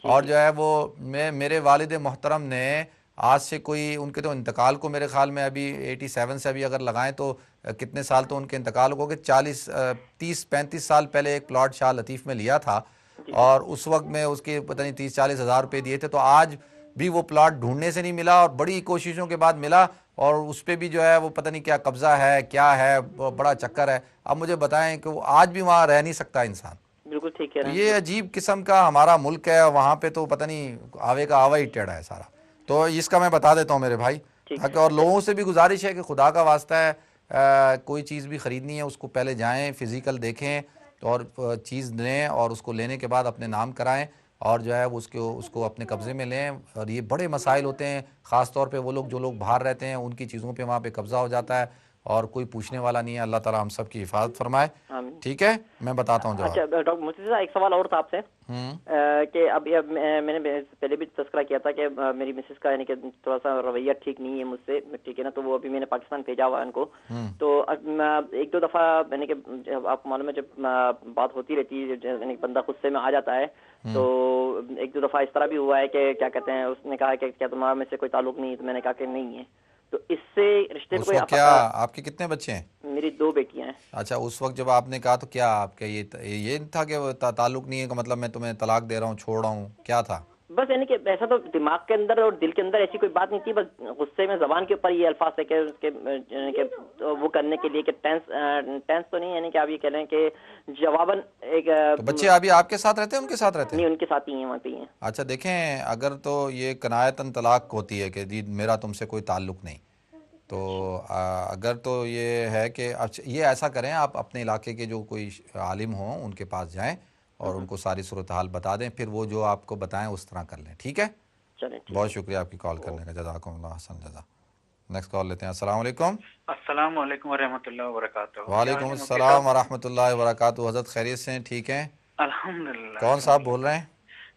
اور جو ہے وہ میرے والد محترم نے آج سے کوئی ان کے تو انتقال کو میرے خیال میں ابھی 87 سے ابھی اگر لگائیں تو کتنے سال تو ان کے انتقال کو کہ 30-35 سال پہلے ایک پلاٹ شاہ لطیف میں لیا تھا, اور اس وقت میں اس کے پتہ نہیں 30-40 ہزار روپے دیے تھے. تو آج بھی وہ پلاٹ ڈھونڈنے سے نہیں ملا اور بڑی کوششوں کے بعد ملا, اور اس پہ بھی جو ہے وہ پتہ نہیں کیا قبضہ ہے کیا ہے, بڑا چکر ہے. اب مجھے بتائیں کہ وہ آج بھی وہاں رہ نہیں سکتا انسان. بالکل ٹھیک ہے. یہ عجیب قسم کا ہمارا ملک ہے, وہاں پہ تو پتہ نہیں آوے کا آوا ہی ٹیڑھا ہے سارا. تو اس کا میں بتا دیتا ہوں میرے بھائی, تاکہ اور لوگوں سے بھی گزارش ہے کہ خدا کا واسطہ ہے کوئی چیز بھی خریدنی ہے اس کو پہلے جائیں, فزیکل دیکھیں اور چیز لیں, اور اس کو لینے کے بعد اپنے نام کرائیں اور جو ہے اس کو اپنے قبضے میں لیں. اور یہ بڑے مسائل ہوتے ہیں, خاص طور پہ وہ لوگ جو لوگ باہر رہتے ہیں ان کی چیزوں پہ وہاں پہ قبضہ ہو جاتا ہے اور کوئی پوچھنے والا نہیں ہے. اللہ تعالیٰ ہم سب کی حفاظت فرمائے. ٹھیک ہے, میں بتاتا ہوں جواب. اچھا ڈاکٹر مفتی صاحب ایک سوال اور تھا آپ سے کہ اب میں نے پہلے بھی تذکرہ کیا تھا کہ میری مسز کا یعنی کہ تھوڑا سا رویہ ٹھیک نہیں ہے مجھ سے, ٹھیک ہے نا, تو وہ ابھی میں نے پاکستان بھیجا ہوا ہے ان کو. تو ایک دو دفعہ یعنی کہ آپ کو معلوم ہے جب بات ہوتی رہتی ہے یعنی بندہ غصے میں آ جاتا ہے, تو ایک دو دفعہ اس طرح بھی ہوا ہے کہ کیا کہتے ہیں اس نے کہا کہ کیا تمہارا مجھ سے کوئی تعلق نہیں ہے؟ تو میں نے کہا کہ نہیں ہے. تو اس سے رشتے میں کوئی کیا آپ کے کتنے بچے ہیں؟ میری 2 بیٹیاں ہیں. اچھا, اس وقت جب آپ نے کہا تو کیا آپ کا یہ تھا کہ تعلق نہیں ہے کہ مطلب میں تمہیں طلاق دے رہا ہوں, چھوڑ رہا ہوں, کیا تھا؟ بس یعنی کہ ایسا تو دماغ کے اندر اور دل کے اندر ایسی کوئی بات نہیں تھی, بس غصے میں زبان کے اوپر یہ الفاظ ہے کہ وہ کرنے کے لیے کہ ٹینس تو نہیں, یعنی کہ آپ یہ کہہ رہے ہیں کہ جواباً ایک بچے ابھی آپ کے ساتھ رہتے ہیں ان کے ساتھ رہتے ہیں؟ نہیں, ان کے ساتھ ہی ہیں, وہاں پہ ہی ہیں. اچھا دیکھیں, اگر تو یہ کنایتاً طلاق ہوتی ہے کہ جی میرا تم سے کوئی تعلق نہیں, تو اگر تو یہ ہے کہ یہ ایسا کریں, آپ اپنے علاقے کے جو کوئی عالم ہوں ان کے پاس جائیں اور ان کو ساری صورتحال بتا دیں, پھر وہ جو آپ کو بتائیں اس طرح کر لیں. ٹھیک ہے, بہت شکریہ آپ کی کال کرنے کا, جزاکم اللہ حسن جزا. نیکسٹ کال لیتے ہیں. السلام علیکم. السلام علیکم ورحمۃ اللہ وبرکاتہ. وعلیکم السلام ورحمۃ اللہ وبرکاتہ. حضرت خیریت سے ہیں؟ ٹھیک ہیں الحمدللہ. کون صاحب بول رہے ہیں؟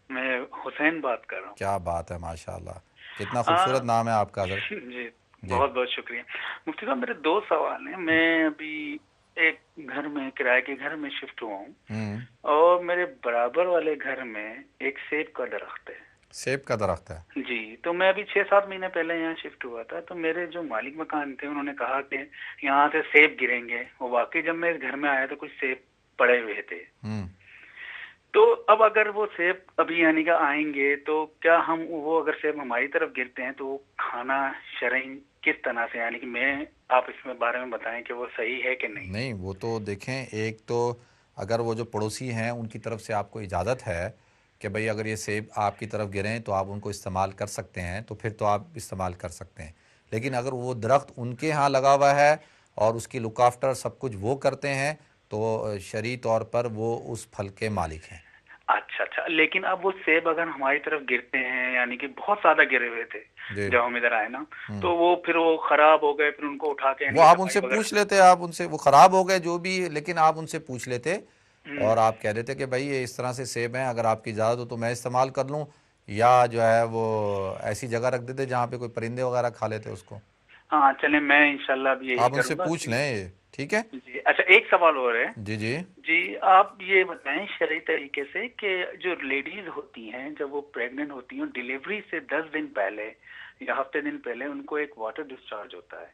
میں حسین بات کر رہا ہوں. کیا بات ہے, ماشاء اللہ, کتنا خوبصورت نام ہے آپ کا حضرت. جی بہت بہت شکریہ. مفتی صاحب میرے 2 سوال ہیں. میں ابھی ایک گھر میں کرائے کے گھر میں شفٹ ہوا ہوں, اور میرے برابر والے گھر میں ایک سیب کا درخت ہے. سیب کا درخت ہے؟ جی. تو میں ابھی 6-7 مہینے پہلے یہاں شفٹ ہوا تھا, تو میرے جو مالک مکان تھے انہوں نے کہا کہ یہاں سے سیب گریں گے. وہ واقعی جب میں اس گھر میں آیا تو کچھ سیب پڑے ہوئے تھے. تو اب اگر وہ سیب ابھی یعنی کہ آئیں گے تو کیا ہم وہ اگر سیب ہماری طرف گرتے ہیں تو وہ کھانا شرعی کس طرح سے، یعنی کہ میں آپ اس میں بارے میں بتائیں کہ وہ صحیح ہے کہ نہیں؟ نہیں، وہ تو دیکھیں، ایک تو اگر وہ جو پڑوسی ہیں ان کی طرف سے آپ کو اجازت ہے کہ بھئی اگر یہ سیب آپ کی طرف گریں تو آپ ان کو استعمال کر سکتے ہیں، تو پھر تو آپ استعمال کر سکتے ہیں. لیکن اگر وہ درخت ان کے ہاں لگا ہوا ہے اور اس کی لک آفٹر سب کچھ وہ کرتے ہیں تو شرعی طور پر وہ اس پھل کے مالک ہیں. اچھا، لیکن اب وہ سیب اگر ہماری طرف گرتے ہیں، یعنی کہ بہت زیادہ گرے ہوئے تھے جب ہم ادھر آئے نا، تو وہ پھر وہ خراب ہو گئے، پھر ان کو اٹھا کے وہ آپ ان سے پوچھ لیتے، آپ ان سے، وہ خراب ہو گئے جو بھی، لیکن آپ ان سے پوچھ لیتے اور آپ کہہ دیتے کہ بھائی یہ اس طرح سے سیب ہیں، اگر آپ کی اجازت ہو تو میں استعمال کر لوں، یا جو ہے وہ ایسی جگہ رکھ دیتے جہاں پہ کوئی پرندے وغیرہ کھا لیتے اس کو. ہاں چلیں، میں انشاءاللہ اب یہی آپ ان کروں سے گا. پوچھ لیں یہ، ٹھیک ہے جی اچھا، ایک سوال اور ہے. جی آپ یہ بتائیں شرعی طریقے سے کہ جو لیڈیز ہوتی ہیں جب وہ پریگننٹ ہوتی ہیں، ڈیلیوری سے 10 دن پہلے یا ہفتے دن پہلے ان کو ایک واٹر ڈسچارج ہوتا ہے،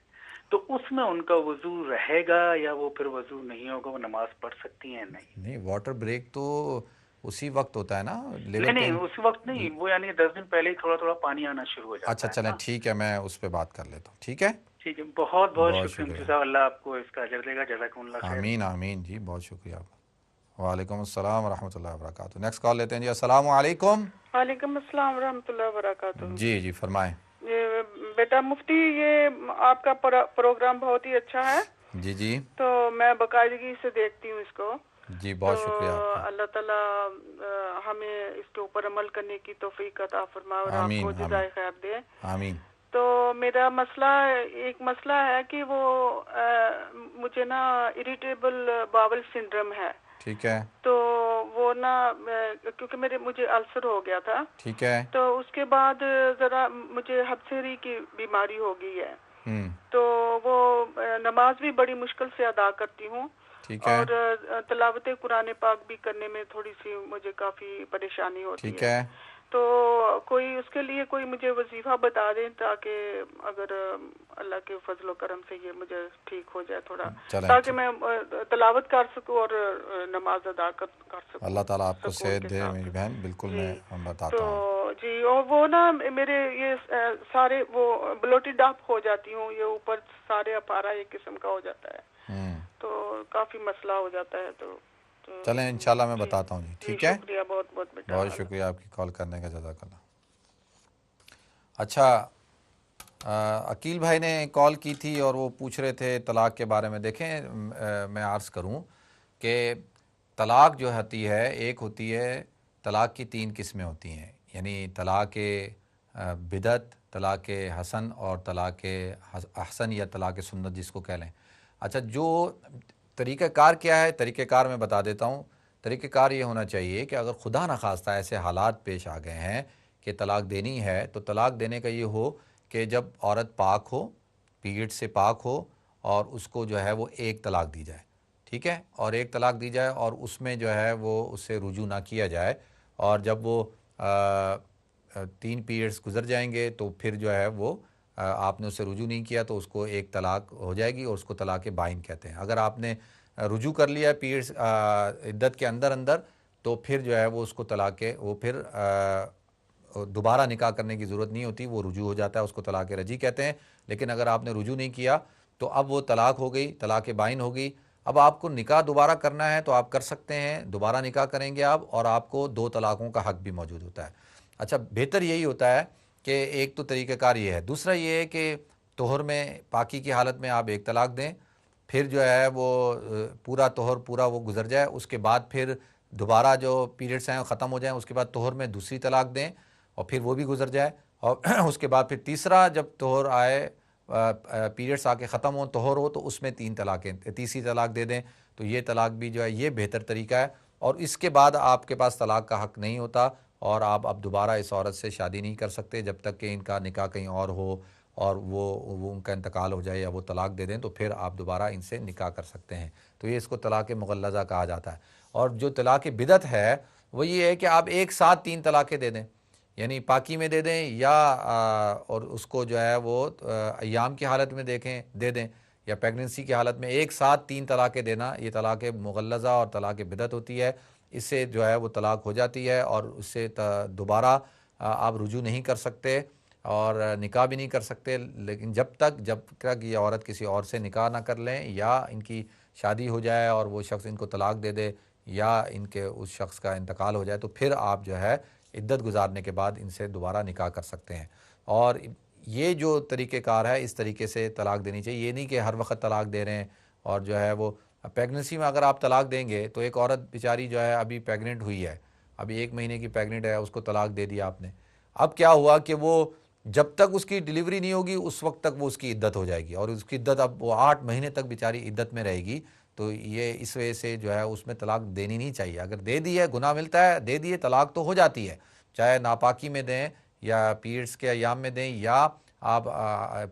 تو اس میں ان کا وضو رہے گا یا وہ پھر وضو نہیں ہوگا، وہ نماز پڑھ سکتی ہیں؟ نہیں، واٹر بریک تو اسی وقت ہوتا ہے نا، لیبر نہیں پین. اس وقت نہیں، وہ یعنی 10 دن پہلے ہی تھوڑا تھوڑا پانی آنا شروع ہو جاتا اچھا ہے. چلیں ٹھیک ہے، میں اس پہ بات کر لیتا ہوں. ٹھیک ہے، ٹھیک ہے، بہت بہت شکریہ مفتی صاحب، اللہ آپ کو اس کا اجر دے گا، جزاکم اللہ خیر. آمین آمین جی، بہت شکریہ آپ کا. وعلیکم السلام ورحمۃ اللہ وبرکاتہ. نیکسٹ کال لیتے ہیں جی. السلام علیکم. وعلیکم السلام ورحمۃ اللہ وبرکاتہ. جی فرمائیں. بیٹا مفتی، یہ آپ کا پروگرام بہت ہی اچھا ہے. جی تو میں باقاعدگی سے دیکھتی ہوں اس کو. جی بہت شکریہ آپ کا. اللہ تعالیٰ ہمیں اس کے اوپر عمل کرنے کی توفیق عطا فرمائے اور آپ کو جزائے خیر دے. آمین. تو میرا ایک مسئلہ ہے کہ وہ مجھے نا اریٹیبل باول سنڈروم ہے. ٹھیک ہے. تو وہ نا کیونکہ مجھے السر ہو گیا تھا. ٹھیک ہے. تو اس کے بعد ذرا مجھے ہپسیری کی بیماری ہو گئی ہے. تو وہ نماز بھی بڑی مشکل سے ادا کرتی ہوں اور تلاوت قرآن پاک بھی کرنے میں تھوڑی سی مجھے کافی پریشانی ہوتی ہے. تو کوئی اس کے لیے کوئی مجھے وظیفہ بتا دیں تاکہ اگر اللہ کے فضل و کرم سے یہ مجھے ٹھیک ہو جائے تھوڑا، تاکہ میں تلاوت کر سکوں اور نماز ادا کر سکوں. اللہ تعالیٰ آپ کو صحت دے میری بہن. بالکل میں بتاتا ہوں. جی، اور وہ نا میرے یہ سارے وہ بلوٹڈ اپ ہو جاتی ہوں، یہ اوپر سارے اپارا ایک قسم کا ہو جاتا ہے، تو کافی مسئلہ ہو جاتا ہے. تو چلیں انشاءاللہ میں بتاتا ہوں جی. ٹھیک ہے، شکریہ بہت بہت بیٹا. بہت شکریہ آپ کی کال کرنے کا، جزاک اللہ. اچھا، عقیل بھائی نے کال کی تھی اور وہ پوچھ رہے تھے طلاق کے بارے میں. دیکھیں میں عرض کروں کہ طلاق جو ہوتی ہے، ایک ہوتی ہے طلاق کی 3 قسمیں ہوتی ہیں، یعنی طلاق بدعت، طلاق حسن اور طلاق احسن یا طلاق سنت جس کو کہہ لیں. اچھا، جو طریقہ کار کیا ہے، طریقہ کار میں بتا دیتا ہوں. طریقہ کار یہ ہونا چاہیے کہ اگر خدا نخواستہ ایسے حالات پیش آ گئے ہیں کہ طلاق دینی ہے، تو طلاق دینے کا یہ ہو کہ جب عورت پاک ہو، پیریڈ سے پاک ہو، اور اس کو جو ہے وہ ایک طلاق دی جائے. ٹھیک ہے، اور ایک طلاق دی جائے اور اس میں جو ہے وہ اس سے رجوع نہ کیا جائے، اور جب وہ 3 پیریڈز گزر جائیں گے تو پھر جو ہے وہ آپ نے اس سے رجوع نہیں کیا تو اس کو ایک طلاق ہو جائے گی، اور اس کو طلاق بائن کہتے ہیں. اگر آپ نے رجوع کر لیا پیریڈز عدت کے اندر تو پھر جو ہے وہ اس کو طلاق، وہ پھر دوبارہ نکاح کرنے کی ضرورت نہیں ہوتی، وہ رجوع ہو جاتا ہے، اس کو طلاق رجعی کہتے ہیں. لیکن اگر آپ نے رجوع نہیں کیا تو اب وہ طلاق ہو گئی، طلاق بائن ہو گئی. اب آپ کو نکاح دوبارہ کرنا ہے تو آپ کر سکتے ہیں، دوبارہ نکاح کریں گے آپ، اور آپ کو 2 طلاقوں کا حق بھی موجود ہوتا ہے. اچھا، بہتر یہی ہوتا ہے کہ ایک تو طریقہ کار یہ ہے. دوسرا یہ ہے کہ طہر میں، پاکی کی حالت میں آپ ایک طلاق دیں، پھر جو ہے وہ پورا طہر پورا وہ گزر جائے، اس کے بعد پھر دوبارہ جو پیریڈس ہیں ختم ہو جائیں، اس کے بعد طہر میں دوسری طلاق دیں اور پھر وہ بھی گزر جائے، اور اس کے بعد پھر تیسرا جب طہر آئے، پیریڈس آ کے ختم ہو، طہر ہو، تو اس میں 3 طلاقیں، تیسری طلاق دے دیں. تو یہ طلاق بھی جو ہے یہ بہتر طریقہ ہے. اور اس کے بعد آپ کے پاس طلاق کا حق نہیں ہوتا، اور آپ اب دوبارہ اس عورت سے شادی نہیں کر سکتے جب تک کہ ان کا نکاح کہیں اور ہو اور وہ ان کا انتقال ہو جائے یا وہ طلاق دے دیں، تو پھر آپ دوبارہ ان سے نکاح کر سکتے ہیں. تو یہ اس کو طلاق مغلظہ کہا جاتا ہے. اور جو طلاق بدعت ہے وہ یہ ہے کہ آپ ایک ساتھ 3 طلاقیں دے دیں، یعنی پاکی میں دے دیں، یا اور اس کو جو ہے وہ ایام کی حالت میں دے دیں، یا پیگننسی کی حالت میں ایک ساتھ 3 طلاقیں دینا. یہ طلاق مغلظہ اور طلاق بدعت ہوتی ہے. اس سے جو ہے وہ طلاق ہو جاتی ہے اور اس سے دوبارہ آپ رجوع نہیں کر سکتے. اور نکاح بھی نہیں کر سکتے، لیکن جب تک یہ عورت کسی اور سے نکاح نہ کر لیں یا ان کی شادی ہو جائے اور وہ شخص ان کو طلاق دے دے یا ان کے اس شخص کا انتقال ہو جائے، تو پھر آپ جو ہے عدت گزارنے کے بعد ان سے دوبارہ نکاح کر سکتے ہیں۔ اور یہ جو طریقہ کار ہے اس طریقے سے طلاق دینی چاہیے، یہ نہیں کہ ہر وقت طلاق دے رہے ہیں۔ اور جو ہے وہ پیگننسی میں اگر آپ طلاق دیں گے تو ایک عورت بیچاری جو ہے ابھی پیگننٹ ہوئی ہے، ابھی 1 مہینے کی پیگننٹ ہے، اس کو طلاق دے دیا آپ نے، اب کیا ہوا کہ وہ جب تک اس کی ڈیلیوری نہیں ہوگی اس وقت تک وہ اس کی عدت ہو جائے گی، اور اس کی عدت اب وہ 8 مہینے تک بیچاری عدت میں رہے گی۔ تو یہ اس وجہ سے جو ہے اس میں طلاق دینی نہیں چاہیے۔ اگر دے دی ہے، گناہ ملتا ہے، دے دیے، طلاق تو ہو جاتی ہے، چاہے ناپاکی میں دیں یا پیریڈز کے ایام میں دیں یا آپ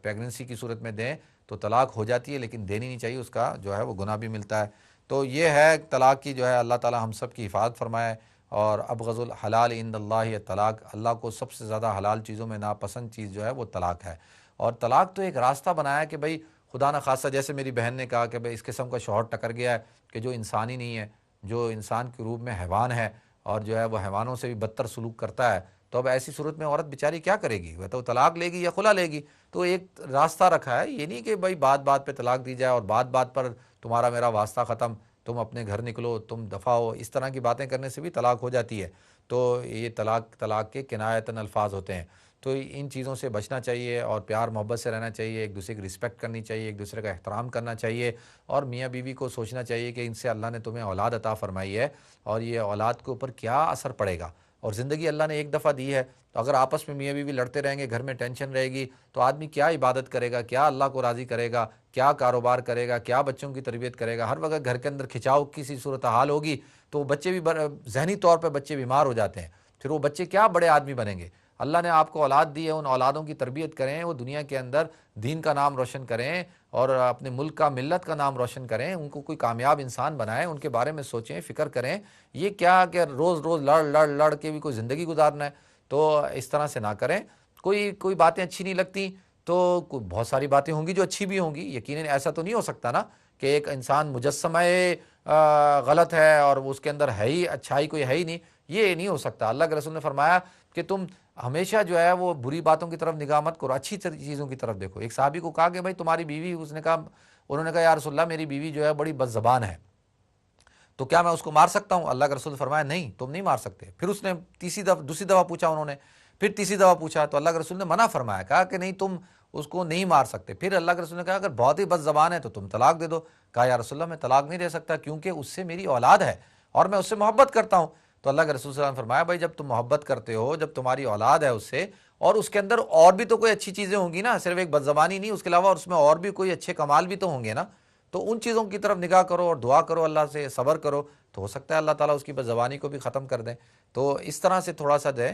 پیگننسی کی صورت میں دیں تو طلاق ہو جاتی ہے، لیکن دینی نہیں چاہیے، اس کا جو ہے وہ گناہ بھی ملتا ہے۔ تو یہ ہے طلاق کی جو ہے اللہ تعالی ہم سب کی حفاظت فرمائے۔ اور ابغض الحلال عند اللہ طلاق، اللہ کو سب سے زیادہ حلال چیزوں میں ناپسند چیز جو ہے وہ طلاق ہے۔ اور طلاق تو ایک راستہ بنایا کہ بھئی خدا نہ خاصہ، جیسے میری بہن نے کہا کہ بھئی اس قسم کا شوہر ٹکر گیا ہے کہ جو انسان ہی نہیں ہے، جو انسان کے روپ میں حیوان ہے اور جو ہے وہ حیوانوں سے بھی بدتر سلوک کرتا ہے، تو اب ایسی صورت میں عورت بیچاری کیا کرے گی؟ وہ تو طلاق لے گی یا خلا لے گی۔ تو ایک راستہ رکھا ہے، یہ نہیں کہ بھئی بات بات پہ طلاق دی جائے اور بات بات پر تمہارا میرا واسطہ ختم، تم اپنے گھر نکلو، تم دفع ہو، اس طرح کی باتیں کرنے سے بھی طلاق ہو جاتی ہے۔ تو یہ طلاق کے کنایتاً الفاظ ہوتے ہیں۔ تو ان چیزوں سے بچنا چاہیے اور پیار محبت سے رہنا چاہیے، ایک دوسرے کی رسپیکٹ کرنی چاہیے، ایک دوسرے کا احترام کرنا چاہیے، اور میاں بیوی کو سوچنا چاہیے کہ ان سے اللہ نے تمہیں اولاد عطا فرمائی ہے اور یہ اولاد کے اوپر کیا اثر پڑے گا۔ اور زندگی اللہ نے ایک دفعہ دی ہے، تو اگر آپس میں میاں بیوی لڑتے رہیں گے، گھر میں ٹینشن رہے گی، تو آدمی کیا عبادت کرے گا، کیا اللہ کو راضی کرے گا، کیا کاروبار کرے گا، کیا بچوں کی تربیت کرے گا۔ ہر وقت گھر کے اندر کھچاؤ کسی صورتحال ہوگی تو بچے بھی ذہنی طور پہ بچے بیمار ہو جاتے ہیں، پھر وہ بچے کیا بڑے آدمی بنیں گے۔ اللہ نے آپ کو اولاد دی ہے، ان اولادوں کی تربیت کریں، وہ دنیا کے اندر دین کا نام روشن کریں اور اپنے ملک کا، ملت کا نام روشن کریں، ان کو کوئی کامیاب انسان بنائیں، ان کے بارے میں سوچیں، فکر کریں۔ یہ کیا کہ روز روز لڑ کے بھی کوئی زندگی گزارنا ہے، تو اس طرح سے نہ کریں۔ کوئی باتیں اچھی نہیں لگتی تو بہت ساری باتیں ہوں گی جو اچھی بھی ہوں گی، یقیناً ایسا تو نہیں ہو سکتا نا کہ ایک انسان مجسمہ غلط ہے اور اس کے اندر ہے ہی اچھائی کوئی ہے ہی نہیں، یہ نہیں ہو سکتا۔ اللہ کے رسول نے فرمایا کہ تم ہمیشہ جو ہے وہ بری باتوں کی طرف نگاہ مت کرو، اچھی چیزوں کی طرف دیکھو۔ ایک صحابی کو کہا کہ بھائی تمہاری بیوی، انہوں نے کہا یا رسول اللہ میری بیوی جو ہے بڑی بد زبان ہے، تو کیا میں اس کو مار سکتا ہوں؟ اللہ کے رسول نے فرمایا نہیں، تم نہیں مار سکتے۔ پھر اس نے دوسری دفعہ پوچھا، انہوں نے پھر تیسری دفعہ پوچھا تو اللہ کے رسول نے منع فرمایا، کہا کہ نہیں، تم اس کو نہیں مار سکتے۔ پھر اللہ کے رسول نے کہا اگر بہت ہی بد زبان ہے تو تم طلاق دے دو۔ کہا یا رسول اللہ میں طلاق نہیں دے سکتا کیونکہ اس سے میری اولاد ہے اور میں اس سے محبت کرتا ہوں۔ تو اللہ کے رسول صلی اللہ علیہ وسلم نے فرمایا بھائی جب تم محبت کرتے ہو، جب تمہاری اولاد ہے اس سے، اور اس کے اندر اور بھی تو کوئی اچھی چیزیں ہوں گی نا، صرف ایک بد زبانی نہیں، اس کے علاوہ اس میں اور بھی کوئی اچھے کمال بھی تو ہوں گے نا، تو ان چیزوں کی طرف نگاہ کرو اور دعا کرو، اللہ سے صبر کرو، تو ہو سکتا ہے اللہ تعالیٰ اس کی بد زبانی کو بھی ختم کر دیں۔ تو اس طرح سے تھوڑا سا دیں،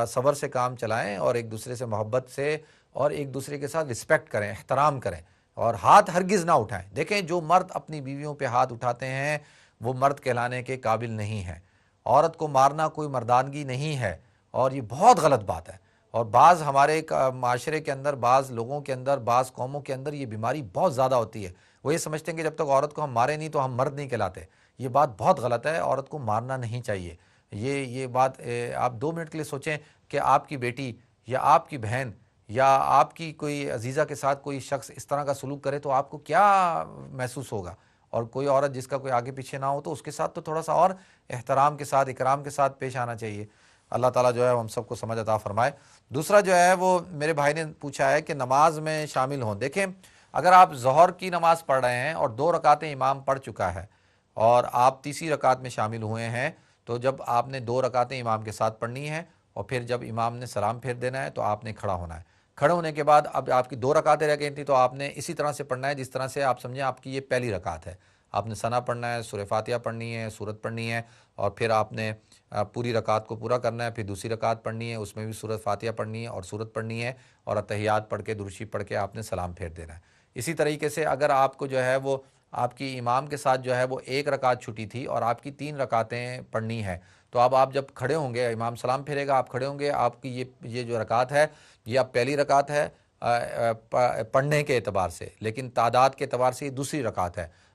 صبر سے کام چلائیں اور ایک دوسرے سے محبت سے اور ایک دوسرے کے ساتھ رسپیکٹ کریں، احترام کریں، اور ہاتھ ہرگز نہ اٹھائیں۔ دیکھیں جو مرد اپنی بیویوں پہ ہاتھ اٹھاتے ہیں وہ مرد کہلانے کے قابل نہیں ہیں۔ عورت کو مارنا کوئی مردانگی نہیں ہے، اور یہ بہت غلط بات ہے۔ اور بعض ہمارے معاشرے کے اندر، بعض لوگوں کے اندر، بعض قوموں کے اندر یہ بیماری بہت زیادہ ہوتی ہے۔ وہ یہ سمجھتے ہیں کہ جب تک عورت کو ہم مارے نہیں تو ہم مرد نہیں کہلاتے۔ یہ بات بہت غلط ہے، عورت کو مارنا نہیں چاہیے۔ یہ بات آپ 2 منٹ کے لیے سوچیں کہ آپ کی بیٹی یا آپ کی بہن یا آپ کی کوئی عزیزہ کے ساتھ کوئی شخص اس طرح کا سلوک کرے تو آپ کو کیا محسوس ہوگا، اور کوئی عورت جس کا کوئی آگے پیچھے نہ ہو تو اس کے ساتھ تو تھوڑا سا اور احترام کے ساتھ، اکرام کے ساتھ پیش آنا چاہیے۔ اللہ تعالیٰ جو ہے ہم سب کو سمجھ عطا فرمائے۔ دوسرا جو ہے وہ میرے بھائی نے پوچھا ہے کہ نماز میں شامل ہوں۔ دیکھیں اگر آپ ظہر کی نماز پڑھ رہے ہیں اور 2 رکعتیں امام پڑھ چکا ہے اور آپ تیسری رکعت میں شامل ہوئے ہیں، تو جب آپ نے 2 رکعتیں امام کے ساتھ پڑھنی ہیں اور پھر جب امام نے سلام پھیر دینا ہے تو آپ نے کھڑا ہونا ہے۔ کھڑے ہونے کے بعد اب آپ کی 2 رکعتیں رہ گئی تھیں تو آپ نے اسی طرح سے پڑھنا ہے جس طرح سے آپ سمجھیں آپ کی یہ پہلی رکعت ہے۔ آپ نے ثنا پڑھنا ہے، سورہ فاتحہ پڑھنی ہے، سورت پڑھنی ہے، اور پھر آپ نے پوری رکعت کو پورا کرنا ہے۔ پھر دوسری رکعت پڑھنی ہے، اس میں بھی سورت فاتحہ پڑھنی ہے اور سورت پڑھنی ہے، اور اتحیات پڑھ کے، درود شریف پڑھ کے آپ نے سلام پھیر دینا ہے۔ اسی طریقے سے اگر آپ کو جو ہے وہ آپ کی امام کے ساتھ جو ہے وہ 1 رکعت چھٹی تھی اور آپ کی 3 رکعتیں پڑھنی ہے، تو اب آپ جب کھڑے ہوں گے، امام سلام پھیرے گا، آپ کھڑے ہوں گے، آپ کی یہ جو رکعت ہے یہ اب پہلی رکعت ہے پڑھنے کے اعتبار سے، لیکن تعداد کے اعتبار سے یہ دوسری رکعت ہے۔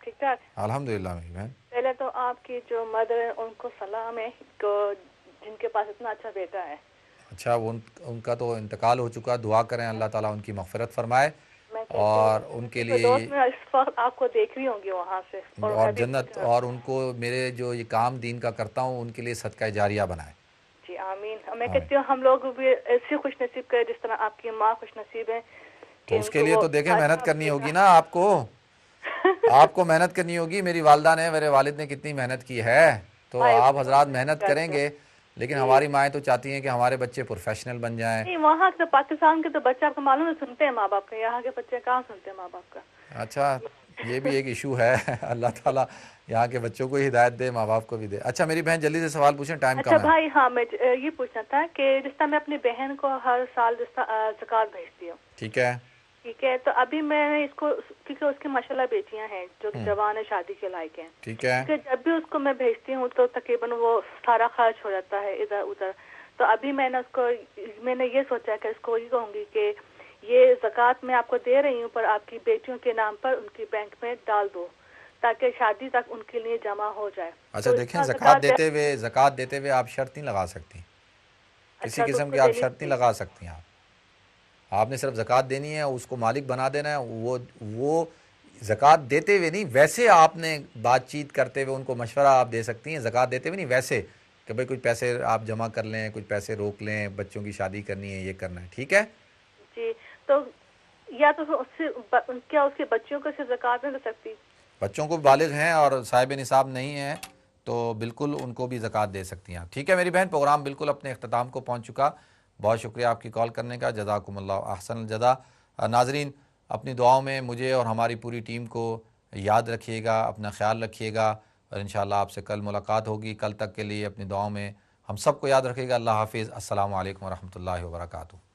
آپ ٹھیک ٹھاک؟ الحمدللہ میری بہن. پہلے تو آپ کی جو مدر ہیں ان کو سلام ہے جن کے پاس اتنا اچھا بیٹا ہے. اچھا وہ ان کا تو انتقال ہو چکا, دعا کریں اللہ تعالیٰ ان کی مغفرت فرمائے اور ان کے لیے دوست میں اس وقت آپ کو دیکھ رہی ہوں گی وہاں سے اور جنت, اور ان کو میرے جو یہ کام دین کا کرتا ہوں ان کے لیے صدقہ جاریہ بنائے. جی آمین. میں کہتی ہوں ہم لوگ بھی ایسی خوش نصیب کریں جس طرح آپ کی ماں خوش نصیب ہے. تو اس کے لیے تو دیکھیں محنت کرنی ہوگی نا آپ کو محنت کرنی ہوگی. میری والدہ نے, میرے والد نے کتنی محنت کی ہے, تو آپ حضرات محنت کریں گے, لیکن ہماری مائیں تو چاہتی ہیں کہ ہمارے بچے پروفیشنل بن جائیں. نہیں وہاں کے پاکستان کے تو بچے آپ کو معلوم ہے سنتے ہیں ماں باپ کا, یہاں کے بچے کہاں سنتے ہیں ماں باپ کا. اچھا یہ بھی ایک ایشو ہے. اللہ تعالیٰ یہاں کے بچوں کو ہدایت دے, ماں باپ کو بھی دے. اچھا میری بہن جلدی سے سوال پوچھیں, ٹائم کم ہے. اچھا بھائی ہاں میں یہ پوچھنا تھا کہ جس طرح میں اپنی بہن کو ہر سال زکوٰۃ بھیجتی ہوں. ٹھیک ہے. ٹھیک ہے, تو ابھی میں نے اس کو کیونکہ اس کی ماشاءاللہ بیٹیاں ہیں جو جوان ہے شادی کے لائق ہیں. ٹھیک ہے. جب بھی اس کو میں بھیجتی ہوں تو تقریباً وہ سارا خرچ ہو جاتا ہے ادھر ادھر. تو ابھی میں نے یہ سوچا کہ اس کو یہ کہوں گی کہ یہ زکوٰۃ میں آپ کو دے رہی ہوں پر آپ کی بیٹیوں کے نام پر ان کی بینک میں ڈال دو تاکہ شادی تک ان کے لیے جمع ہو جائے. اچھا دیکھیں زکوٰۃ دیتے ہوئے آپ شرط نہیں لگا سکتی, کسی قسم کی آپ شرط نہیں لگا سکتی. آپ نے صرف زکوٰۃ دینی ہے, اس کو مالک بنا دینا ہے. وہ زکوٰۃ دیتے ہوئے نہیں, ویسے آپ نے بات چیت کرتے ہوئے ان کو مشورہ آپ دے سکتی ہیں. زکوٰۃ دیتے ہوئے نہیں, ویسے کہ بھائی کچھ پیسے آپ جمع کر لیں, کچھ پیسے روک لیں, بچوں کی شادی کرنی ہے, یہ کرنا ہے. ٹھیک ہے جی. تو یا تو کیا اس کے بچوں کو صرف زکوٰۃ نہیں دے سکتی؟ بچوں کو بالغ ہیں اور صاحب نصاب نہیں ہیں تو بالکل ان کو بھی زکوٰۃ دے سکتی ہیں. ٹھیک ہے میری بہن, پروگرام بالکل اپنے اختتام کو پہنچ چکا. بہت شکریہ آپ کی کال کرنے کا. جزاکم اللہ احسن الجزا. ناظرین اپنی دعاؤں میں مجھے اور ہماری پوری ٹیم کو یاد رکھیے گا, اپنا خیال رکھیے گا, اور انشاءاللہ آپ سے کل ملاقات ہوگی. کل تک کے لیے اپنی دعاؤں میں ہم سب کو یاد رکھیے گا. اللہ حافظ. السلام علیکم ورحمۃ اللہ وبرکاتہ.